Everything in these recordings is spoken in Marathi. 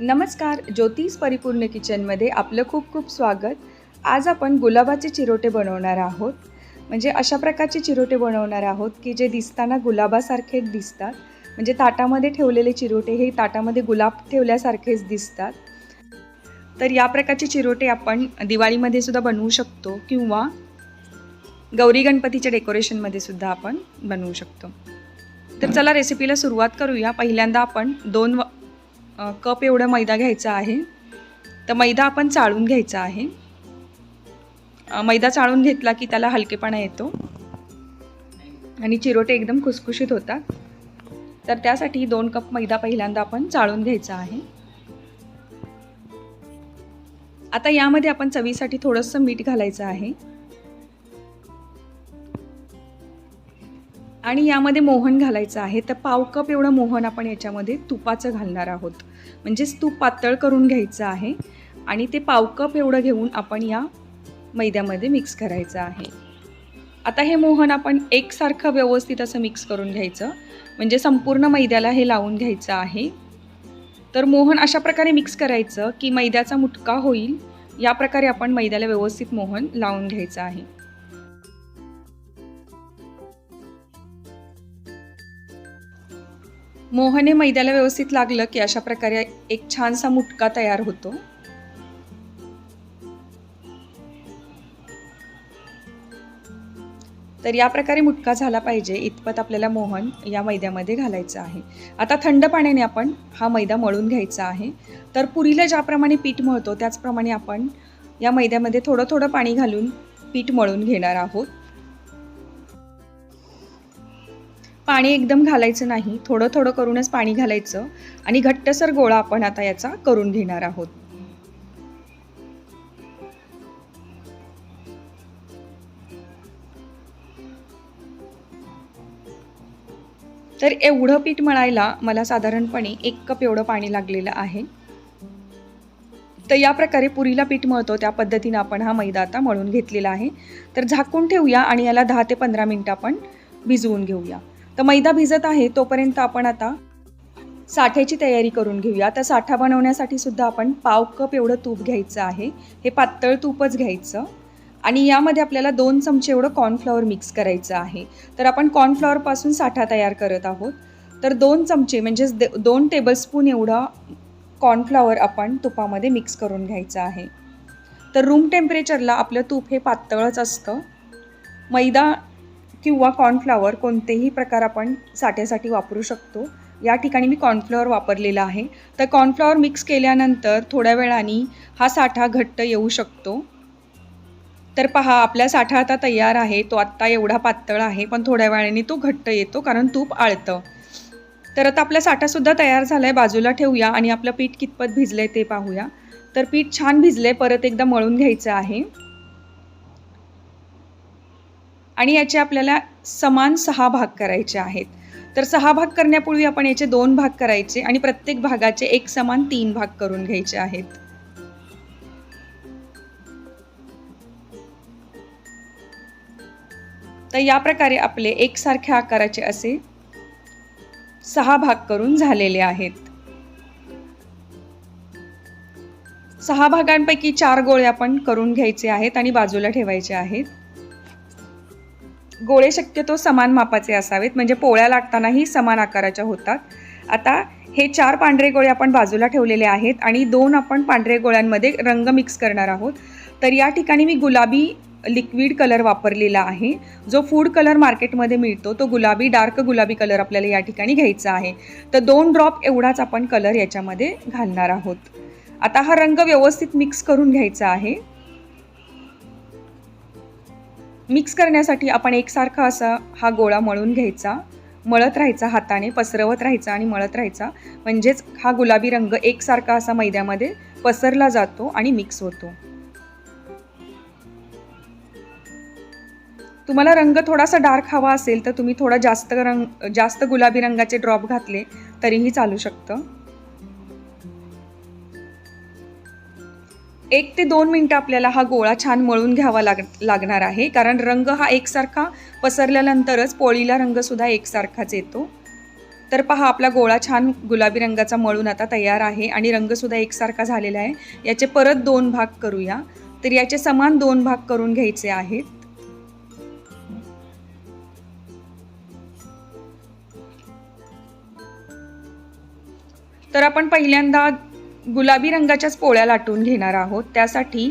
नमस्कार, ज्योतिष परिपूर्ण किचनमध्ये आपलं खूप खूप स्वागत. आज आपण गुलाबाचे चिरोटे बनवणार आहोत. म्हणजे अशा प्रकारचे चिरोटे बनवणार आहोत की जे दिसताना गुलाबासारखे दिसतात. म्हणजे ताटामध्ये ठेवलेले चिरोटे हे ताटामध्ये गुलाब ठेवल्यासारखेच दिसतात. तर या प्रकारचे चिरोटे आपण दिवाळीमध्ये सुद्धा बनवू शकतो किंवा गौरी गणपतीच्या डेकोरेशनमध्ये सुद्धा आपण बनवू शकतो. तर चला रेसिपीला सुरुवात करूया. पहिल्यांदा आपण 2 कप एवढा मैदा घ्यायचा आहे. तर मैदा आपण चाळून घ्यायचा आहे. मैदा चाळून घेतला की त्याला हलकेपणा येतो आणि चिरोटे एकदम खुसखुशीत होतात. तर त्यासाठी 2 कप मैदा पहिल्यांदा आपण चाळून घ्यायचा आहे. आता यामध्ये आपण चवीसाठी थोडंसं मीठ घालायचं आहे आणि यामध्ये मोहन घालायचं आहे. तर पाव कप एवढं मोहन आपण याच्यामध्ये तुपाचं घालणार आहोत. म्हणजेच तूप पातळ करून घ्यायचं आहे आणि ते पाव कप एवढं घेऊन आपण या मैद्यामध्ये मिक्स करायचं आहे. आता हे मोहन आपण एकसारखं व्यवस्थित असं मिक्स करून घ्यायचं. म्हणजे संपूर्ण मैद्याला हे लावून घ्यायचं आहे. तर मोहन अशा प्रकारे मिक्स करायचं की मैद्याचा मुटका होईल. या प्रकारे आपण मैद्याला व्यवस्थित मोहन लावून घ्यायचं आहे. मोहन हे मैद्याला व्यवस्थित लागलं की अशा प्रकारे एक छानसा मुटका तयार होतो. तर या प्रकारे मुटका झाला पाहिजे इतपत आपल्याला मोहन या मैद्यामध्ये घालायचं आहे. आता थंड पाण्याने आपण हा मैदा मळून घ्यायचा आहे. तर पुरीला ज्याप्रमाणे पीठ मळतो त्याचप्रमाणे आपण या मैद्यामध्ये थोडं थोडं पाणी घालून पीठ मळून घेणार आहोत. पाणी एकदम घालायचं नाही, थोडं थोडं करूनच पाणी घालायचं आणि घट्टसर गोळा आपण आता याचा करून घेणार आहोत. तर एवढं पीठ मळायला मला साधारणपणे 1 कप एवढं पाणी लागलेलं आहे. तर या प्रकारे पुरीला पीठ मळतो त्या पद्धतीने आपण हा मैदा आता मळून घेतलेला आहे. तर झाकून ठेवूया आणि याला 10 ते 15 मिनिटं आपण भिजवून घेऊया. तर मैदा भिजत आहे तोपर्यंत आपण आता साठ्याची तयारी करून घेऊया. तर साठा बनवण्यासाठी सुद्धा आपण पाव कप एवढं तूप घ्यायचं आहे. हे पातळ तूपच घ्यायचं आणि यामध्ये आपल्याला 2 चमचे एवढं कॉर्नफ्लॉवर मिक्स करायचं आहे. तर आपण कॉर्नफ्लॉवरपासून साठा तयार करत आहोत. तर 2 चमचे म्हणजेच 2 टेबलस्पून एवढा कॉर्नफ्लॉवर आपण तुपामध्ये मिक्स करून घ्यायचं आहे. तर रूम टेम्परेचरला आपलं तूप हे पातळच असतं. मैदा किंवा कॉर्नफ्लॉवर कोणतेही प्रकार आपण साठ्यासाठी वापरू शकतो. या ठिकाणी मी कॉर्नफ्लॉवर वापरलेला आहे. तर कॉर्नफ्लॉवर मिक्स केल्यानंतर थोड्या वेळाने हा साठा घट्ट येऊ शकतो. तर पहा आपला साठा आता तयार आहे. तो आत्ता एवढा पातळ आहे पण थोड्या वेळाने तो घट्ट येतो कारण तूप आळतं. तर आता आपला साठासुद्धा तयार झाला आहे. बाजूला ठेवूया आणि आपलं पीठ कितपत भिजलं आहे ते पाहूया. तर पीठ छान भिजलं आहे. परत एकदा मळून घ्यायचं आहे आणि याचे आपल्याला समान 6 भाग करायचे आहेत. तर 6 भाग करण्यापूर्वी आपण याचे 2 भाग करायचे आणि प्रत्येक भागाचे एक समान 3 भाग करून घ्यायचे आहेत. तर या प्रकारे आपले एकसारख्या आकाराचे असे 6 भाग करून झालेले आहेत. 6 भागांपैकी 4 गोळे आपण करून घ्यायचे आहेत आणि बाजूला ठेवायचे आहेत. गोळे शक्यतो समान मापाचे असावेत म्हणजे पोळ्या लाटतानाही समान आकाराच्या होतात. आता हे 4 पांढरे गोळे आपण बाजूला ठेवलेले आहेत आणि 2 आपण पांढरे गोळ्यांमध्ये रंग मिक्स करणार आहोत. तर या ठिकाणी मी गुलाबी लिक्विड कलर वापरलेला आहे. जो फूड कलर मार्केटमध्ये मिळतो तो गुलाबी डार्क गुलाबी कलर आपल्याला या ठिकाणी घ्यायचा आहे. तर 2 ड्रॉप एवढाच आपण कलर याच्यामध्ये घालणार आहोत. आता हा रंग व्यवस्थित मिक्स करून घ्यायचा आहे. मिक्स करण्यासाठी आपण एकसारखा असा हा गोळा मळून घ्यायचा. मळत राहायचा, हाताने पसरवत राहायचा आणि मळत राहायचा. म्हणजेच हा गुलाबी रंग एकसारखा असा मैद्यामध्ये पसरला जातो आणि मिक्स होतो. तुम्हाला रंग थोडासा डार्क हवा असेल तर तुम्ही थोडा जास्त गुलाबी रंगाचे ड्रॉप घातले तरीही चालू शकतं. 1 ते 2 मिनिटं आपल्याला हा गोळा छान मळून घ्यावा लागणार आहे. कारण रंग हा एकसारखा पसरल्यानंतरच पोळीला रंगसुद्धा एकसारखाच येतो. तर पहा आपला गोळा छान गुलाबी रंगाचा मळून आता तयार आहे आणि रंगसुद्धा एकसारखा झालेला आहे. याचे परत 2 भाग करूया. तर याचे समान 2 भाग करून घ्यायचे आहेत. तर आपण पहिल्यांदा गुलाबी रंगाच्याच पोळ्या लाटून घेणार आहोत. त्यासाठी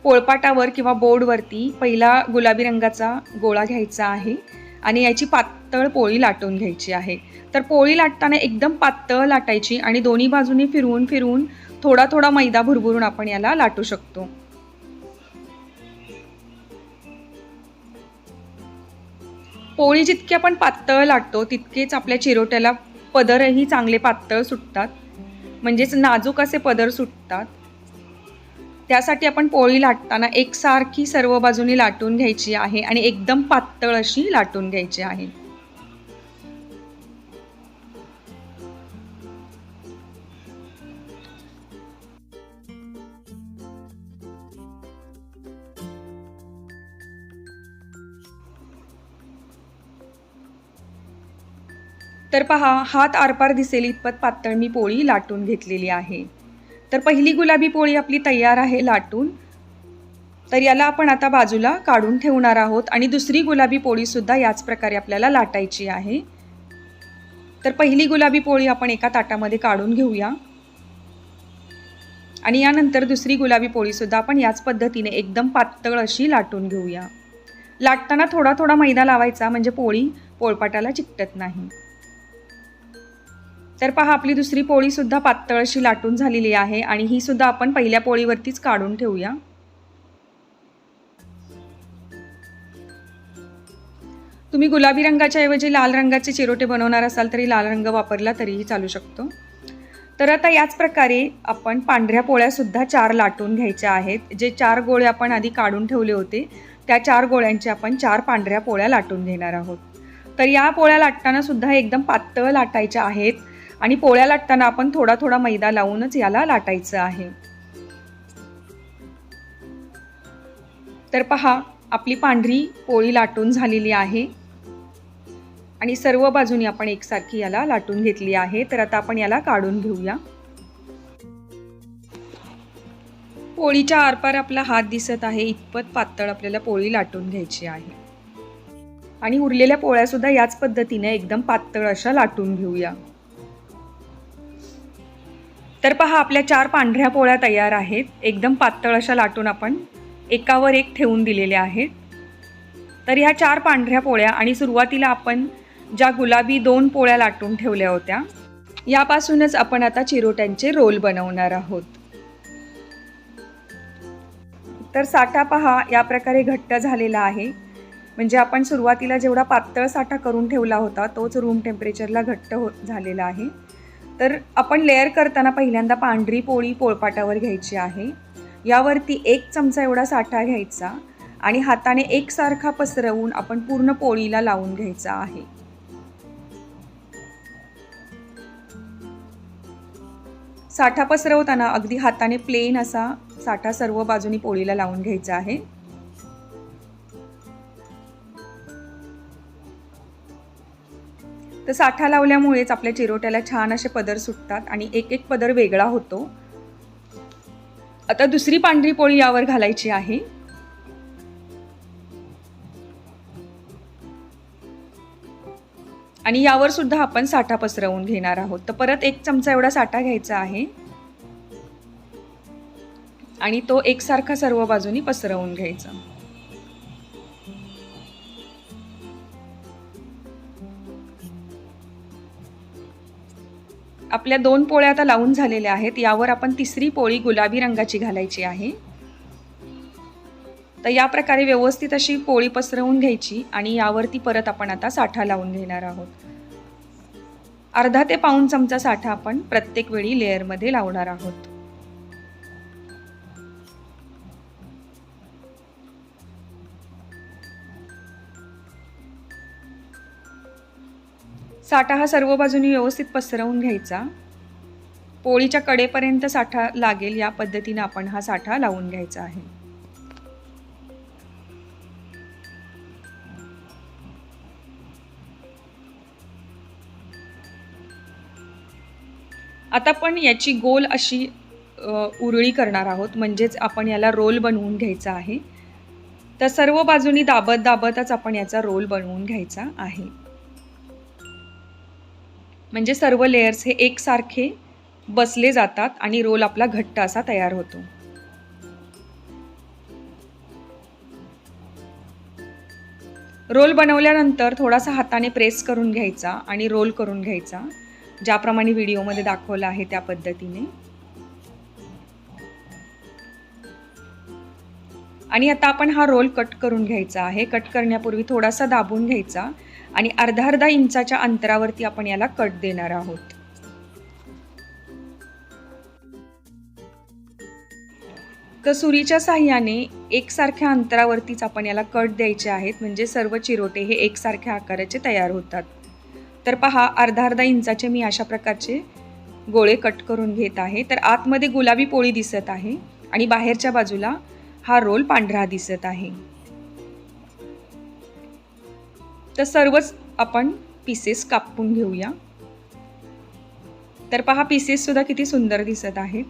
पोळपाटावर किंवा बोर्डवरती पहिला गुलाबी रंगाचा गोळा घ्यायचा आहे आणि याची पातळ पोळी लाटून घ्यायची आहे. तर पोळी लाटताना एकदम पातळ लाटायची आणि दोन्ही बाजूनी फिरवून फिरवून थोडा थोडा मैदा भुरभुरून आपण याला लाटू शकतो. पोळी जितकी आपण पातळ लाटतो तितकेच आपल्या चिरोट्याला पदरही चांगले पातळ सुटतात, म्हणजेच नाजूक असे पदर सुटतात. त्यासाठी आपण पोळी लाटताना एकसारखी सर्व बाजूनी लाटून घ्यायची आहे आणि एकदम पातळ अशी लाटून घ्यायची आहे. तर पहा हात आरपार दिसेल इतपत पातळ मी पोळी लाटून घेतलेली आहे. तर पहिली गुलाबी पोळी आपली तयार आहे लाटून. तर याला आपण आता बाजूला काढून ठेवणार आहोत आणि दुसरी गुलाबी पोळी सुद्धा याच प्रकारे आपल्याला लाटायची आहे. तर पहिली गुलाबी पोळी आपण एका ताटामध्ये काढून घेऊया आणि यानंतर दुसरी गुलाबी पोळी सुद्धा आपण याच पद्धतीने एकदम पातळ अशी लाटून घेऊया. लाटताना थोडा थोडा मैदा लावायचा म्हणजे पोळी पोळपाटाला चिकटत नाही. तर पहा आपली दुसरी पोळी सुद्धा पातळ अशी लाटून झालेली आहे आणि ही सुद्धा आपण पहिल्या पोळीवरतीच काढून ठेवूया. तुम्ही गुलाबी रंगाच्या ऐवजी लाल रंगाचे चिरोटे बनवणार असाल तरी लाल रंग वापरला तरीही चालू शकतो. तर आता याच प्रकारे आपण पांढऱ्या पोळ्या सुद्धा 4 लाटून घ्यायच्या आहेत. जे 4 गोळे आपण आधी काढून ठेवले होते त्या 4 गोळ्यांचे आपण 4 पांढऱ्या पोळ्या लाटून घेणार आहोत. तर या पोळ्या लाटताना सुद्धा एकदम पातळ लाटायच्या आहेत आणि पोळ्या लाटताना आपण थोडा थोडा मैदा लावूनच याला लाटायचं आहे. तर पहा आपली पांढरी पोळी लाटून झालेली आहे आणि सर्व बाजूनी आपण एकसारखी याला लाटून घेतली आहे. तर आता आपण याला काढून घेऊया. पोळीच्या आरपार आपला हात दिसत आहे इतपत पातळ आपल्याला पोळी लाटून घ्यायची आहे आणि उरलेल्या पोळ्या सुद्धा याच पद्धतीने एकदम पातळ अशा लाटून घेऊया. तर पहा आपल्या 4 पांढऱ्या पोळ्या तयार आहेत. एकदम पातळ अशा लाटून आपण एकावर एक ठेवून दिलेल्या आहेत. तर ह्या 4 पांढऱ्या पोळ्या आणि सुरुवातीला आपण ज्या गुलाबी 2 पोळ्या लाटून ठेवल्या होत्या यापासूनच आपण आता चिरोट्यांचे रोल बनवणार आहोत. तर साठा पहा या प्रकारे घट्ट झालेला आहे, म्हणजे आपण सुरुवातीला जेवढा पातळ साठा करून ठेवला होता तोच रूम टेम्परेचरला घट्ट झालेला आहे. तर आपण लेअर करताना पहिल्यांदा पांढरी पोळी पोळपाटावर घ्यायची आहे. यावरती 1 चमचा एवढा साठा घ्यायचा आणि हाताने एकसारखा पसरवून आपण पूर्ण पोळीला लावून घ्यायचा आहे. साठा पसरवताना अगदी हाताने प्लेन असा साठा सर्व बाजूनी पोळीला लावून घ्यायचा आहे. तर साठा लावल्यामुळेच आपल्या चिरोट्याला छान असे पदर सुटतात आणि एक एक पदर वेगळा होतो. आता दुसरी पांढरी पोळी यावर घालायची आहे. आणि यावर सुद्धा आपण साठा पसरवून घेणार आहोत. तर परत 1 चमचा एवढा साठा घ्यायचा आहे आणि तो एकसारखा सर्व बाजूनी पसरवून घ्यायचा. आपल्या 2 पोळ्या आता लावून झालेल्या आहेत. यावर आपण तिसरी पोळी गुलाबी रंगाची घालायची आहे. तर या प्रकारे व्यवस्थित अशी पोळी पसरवून घ्यायची आणि यावरती परत आपण आता साठा लावून घेणार आहोत. अर्धा ते पाऊण चमचा साठा आपण प्रत्येक वेळी लेअरमध्ये लावणार आहोत. साठा हा सर्व बाजूनी व्यवस्थित पसरवून घ्यायचा. पोळीच्या कडेपर्यंत साठा लागेल या पद्धतीने आपण हा साठा लावून घ्यायचा आहे. आता आपण याची गोल अशी उरळी करणार आहोत, म्हणजेच आपण याला रोल बनवून घ्यायचा आहे. तर सर्व बाजूनी दाबत दाबतच आपण याचा रोल बनवून घ्यायचा आहे. म्हणजे सर्व लेयर्स हे एकसारखे बसले जातात आणि रोल आपला घट्ट असा तयार होतो. रोल बनवल्यानंतर थोडासा हाताने प्रेस करून घ्यायचा आणि रोल करून घ्यायचा, ज्याप्रमाणे व्हिडिओमध्ये दाखवलं आहे त्या पद्धतीने. आणि आता आपण हा रोल कट करून घ्यायचा आहे. कट करण्यापूर्वी थोडासा दाबून घ्यायचा आणि अर्धा इंचाच्या अंतरावरती आपण याला कट देणार आहोत. तर सुरीच्या साहाय्याने एकसारख्या अंतरावरतीच आपण याला कट द्यायचे आहेत, म्हणजे सर्व चिरोटे हे एकसारख्या आकाराचे तयार होतात. तर पहा, अर्धा इंचाचे मी अशा प्रकारचे गोळे कट करून घेत आहे. तर आतमध्ये गुलाबी पोळी दिसत आहे आणि बाहेरच्या बाजूला हा रोल पांढरा दिसत आहे. तर सर्वच आपण पीसेस कापून घेऊया. तर पहा, पीसेस सुद्धा किती सुंदर दिसत आहेत.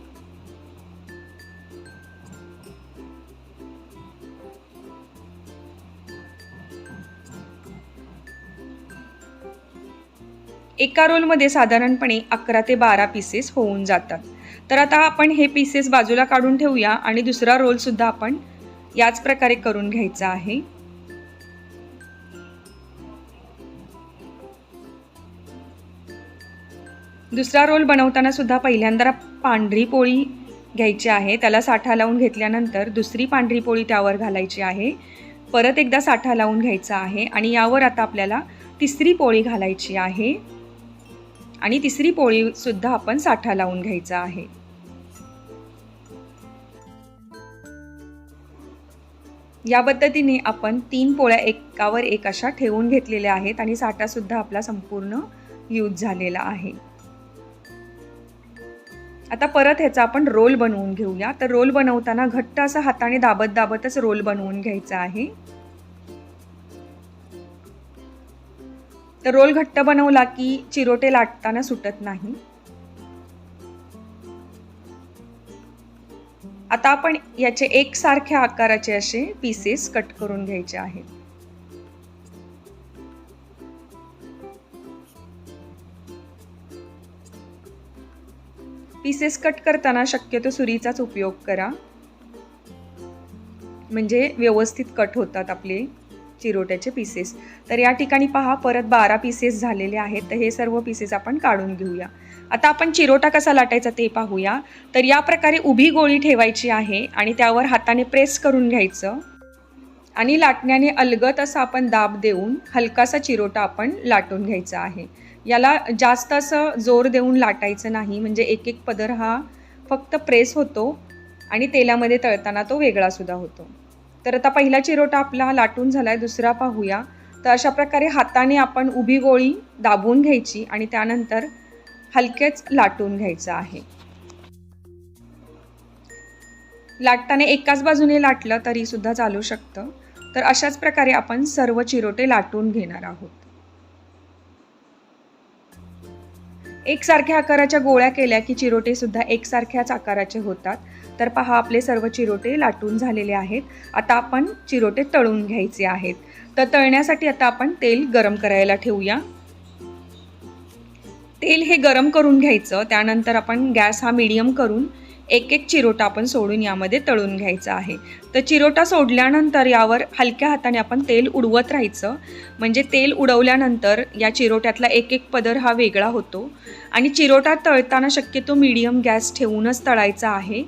एका रोलमध्ये साधारणपणे 11 ते 12 पीसेस होऊन जातात. तर आता आपण हे पीसेस बाजूला काढून ठेवूया आणि दुसरा रोल सुद्धा आपण याच प्रकारे करून घ्यायचा आहे. दुसरा रोल बनवताना सुद्धा पहिल्यांदा पांढरी पोळी घ्यायची आहे. त्याला साठा लावून घेतल्यानंतर दुसरी पांढरी पोळी त्यावर घालायची आहे. परत एकदा साठा लावून घ्यायचा आहे आणि यावर आता आपल्याला तिसरी पोळी घालायची आहे आणि तिसरी पोळी सुद्धा आपण साठा लावून घ्यायचा आहे. या पद्धतीने आपण 3 पोळ्या एकावर एक अशा ठेवून घेतलेल्या आहेत आणि साठा सुद्धा आपला संपूर्ण यूज झालेला आहे. आता परत ह्याचा आपण रोल बनवून घेऊया. तर रोल बनवताना घट्ट असा हाताने दाबत दाबतच रोल बनवून घ्यायचा आहे. तर रोल घट्ट बनवला की चिरोटे लाटताना सुटत नाही. आता आपण याचे एकसारख्या आकाराचे असे पीसेस कट करून घ्यायचे आहेत. पीसेस कट करताना शक्यतो सुरीचाच उपयोग करा, म्हणजे व्यवस्थित कट होतात आपले चिरोट्याचे पीसेस. तर या ठिकाणी पहा, परत 12 पीसेस झालेले आहेत. तर हे सर्व पीसेस आपण काढून घेऊया. आता आपण चिरोटा कसा लाटायचा ते पाहूया. तर या प्रकारे उभी गोळी ठेवायची आहे आणि त्यावर हाताने प्रेस करून घ्यायचं आणि लाटण्याने अलगद असा आपण दाब देऊन हलकासा चिरोटा आपण लाटून घ्यायचा आहे. याला जास्त असं जोर देऊन लाटायचं नाही, म्हणजे एक एक पदर हा फक्त प्रेस होतो आणि तेलामध्ये तळताना तो वेगळा सुद्धा होतो. तर आता पहिला चिरोटा आपला लाटून झाला आहे. दुसरा पाहूया. तर अशा प्रकारे हाताने आपण उभी गोळी दाबून घ्यायची आणि त्यानंतर हलकेच लाटून घ्यायचं आहे. लाटताना एकाच बाजूने लाटलं तरी सुद्धा चालू शकतं. तर अशाच प्रकारे आपण सर्व चिरोटे लाटून घेणार आहोत. एकसारख्या आकाराच्या गोळ्या केल्या की चिरोटे सुद्धा एकसारख्याच आकाराचे होतात. तर पहा, आपले सर्व चिरोटे लाटून झालेले आहेत. आता आपण चिरोटे तळून घ्यायचे आहेत. तर तळण्यासाठी आता आपण तेल गरम करायला ठेवूया. तेल हे गरम करून घ्यायचं. त्यानंतर आपण गॅस हा मीडियम करून एक एक चिरोटा आपण सोडून यामध्ये तळून घ्यायचा आहे. तर चिरोटा सोडल्यानंतर यावर हलक्या हाताने आपण तेल उडवत राहायचं, म्हणजे तेल उडवल्यानंतर या चिरोट्यातला एक एक पदर हा वेगळा होतो. आणि चिरोटा तळताना शक्यतो मीडियम गॅस ठेवूनच तळायचा आहे.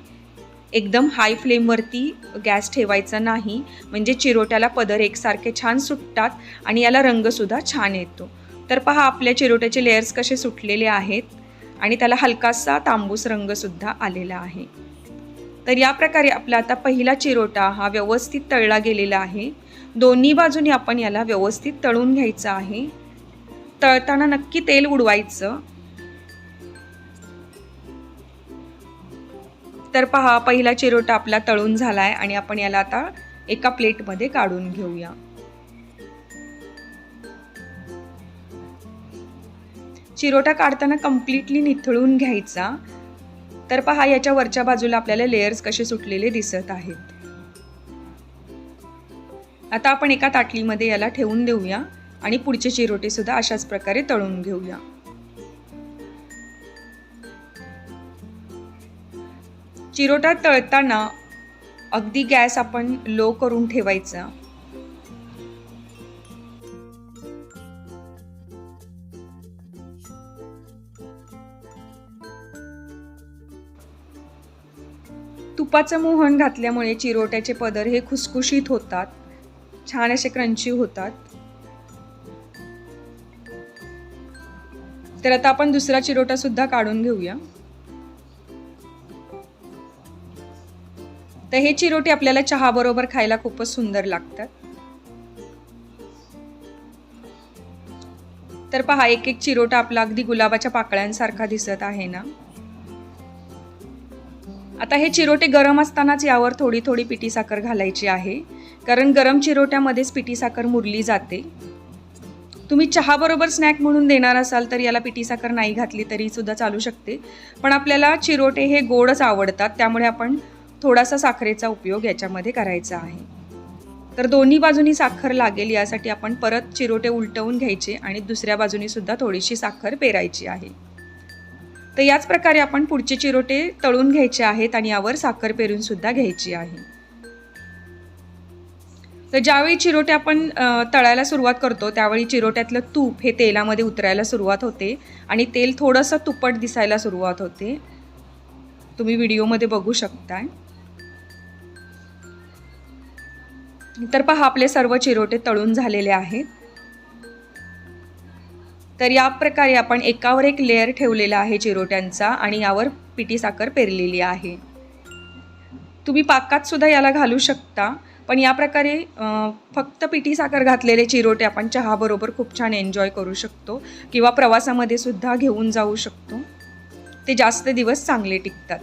एकदम हाय फ्लेमवरती गॅस ठेवायचा नाही, म्हणजे चिरोट्याला पदर एकसारखे छान सुटतात आणि याला रंगसुद्धा छान येतो. तर पहा, आपल्या चिरोट्याचे लेयर्स कसे सुटलेले आहेत आणि त्याला हलकासा तांबूस रंगसुद्धा आलेला आहे. तर या प्रकारे आपला आता पहिला चिरोटा हा व्यवस्थित तळला गेलेला आहे. दोन्ही बाजूनी आपण याला व्यवस्थित तळून घ्यायचं आहे. तळताना नक्की तेल उडवायचं. तर पहा, पहिला चिरोटा आपला तळून झाला आहे आणि आपण याला आता एका प्लेटमध्ये काढून घेऊया. चिरोटा काढताना कम्प्लिटली निथळून घ्यायचा. तर पहा याच्या वरच्या बाजूला आपल्याला लेयर्स कसे सुटलेले दिसत आहेत. आता आपण एका ताटलीमध्ये याला ठेवून देऊया आणि पुढचे चिरोटे सुद्धा अशाच प्रकारे तळून घेऊया. चिरोटा तळताना अगदी गॅस आपण लो करून ठेवायचा. तुपाचं मोहन घातल्यामुळे चिरोट्याचे पदर हे खुसखुशीत होतात, छान असे क्रंची होतात. तर आता आपण दुसरा चिरोटा सुद्धा काढून घेऊया. तर हे चिरोटे आपल्याला चहा बरोबर खायला खूपच सुंदर लागतात. तर पहा एक एक चिरोटा आपला अगदी गुलाबाच्या पाकळ्यांसारखा दिसत आहे ना. आता हे चिरोटे गरम असतानाच यावर थोडी थोडी पिठी साखर घालायची आहे, कारण गरम चिरोट्यामध्येच पिठी साखर मुरली जाते. तुम्ही चहा बरोबर स्नॅक म्हणून देणार असाल तर याला पिठी साखर नाही घातली तरी सुद्धा चालू शकते, पण आपल्याला चिरोटे हे गोडच आवडतात, त्यामुळे आपण थोडासा साखरेचा उपयोग याच्यामध्ये करायचा आहे. तर दोन्ही बाजूनी साखर लागेल यासाठी आपण परत चिरोटे उलटवून घ्यायचे आणि दुसऱ्या बाजूनी सुद्धा थोडीशी साखर पेरायची आहे. तर याच प्रकारे आपण पुढचे चिरोटे तळून घ्यायचे आहेत आणि यावर साखर पेरून सुद्धा घ्यायची आहे. तर ज्यावेळी चिरोटे आपण तळायला सुरुवात करतो त्यावेळी चिरोट्यातलं तूप हे तेलामध्ये उतरायला सुरुवात होते आणि तेल थोडंसं तुपट दिसायला सुरुवात होते. तुम्ही व्हिडिओमध्ये बघू शकताय. तर पहा आपले सर्व चिरोटे तळून झालेले आहेत. तर या प्रकारे आपण एकावर एक लेयर ठेवलेला आहे चिरोट्यांचा आणि यावर पिठी साखर पेरलेली आहे. तुम्ही पाकात सुद्धा याला घालू शकता, पण या प्रकारे फक्त पिठी साखर घातलेले चिरोटे आपण चहा बरोबर खूप छान एन्जॉय करू शकतो किंवा प्रवासामध्ये सुद्धा घेऊन जाऊ शकतो. ते जास्त दिवस चांगले टिकतात.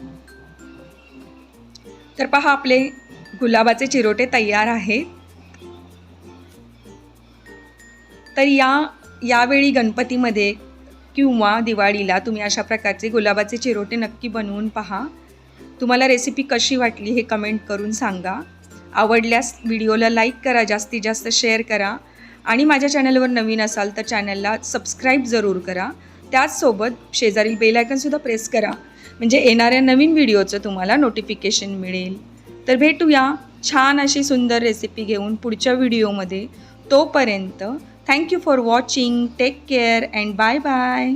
तर पहा आपले गुलाबाचे चिरोटे तयार आहेत. तर यावेळी गणपतीमध्ये किंवा दिवाळीला तुम्ही अशा प्रकारचे गुलाबाचे चिरोटे नक्की बनवून पहा. तुम्हाला रेसिपी कशी वाटली हे कमेंट करून सांगा. आवडल्यास व्हिडिओला लाईक करा, जास्तीत जास्त शेअर करा आणि माझ्या चॅनलवर नवीन असाल तर चॅनलला सबस्क्राईब जरूर करा. त्याचसोबत शेजारील बेल आयकॉनसुद्धा प्रेस करा, म्हणजे येणाऱ्या नवीन व्हिडिओचं तुम्हाला नोटिफिकेशन मिळेल. तर भेटूया छान अशी सुंदर रेसिपी घेऊन पुढच्या व्हिडिओमध्ये. तोपर्यंत thank you for watching. Take care and bye bye.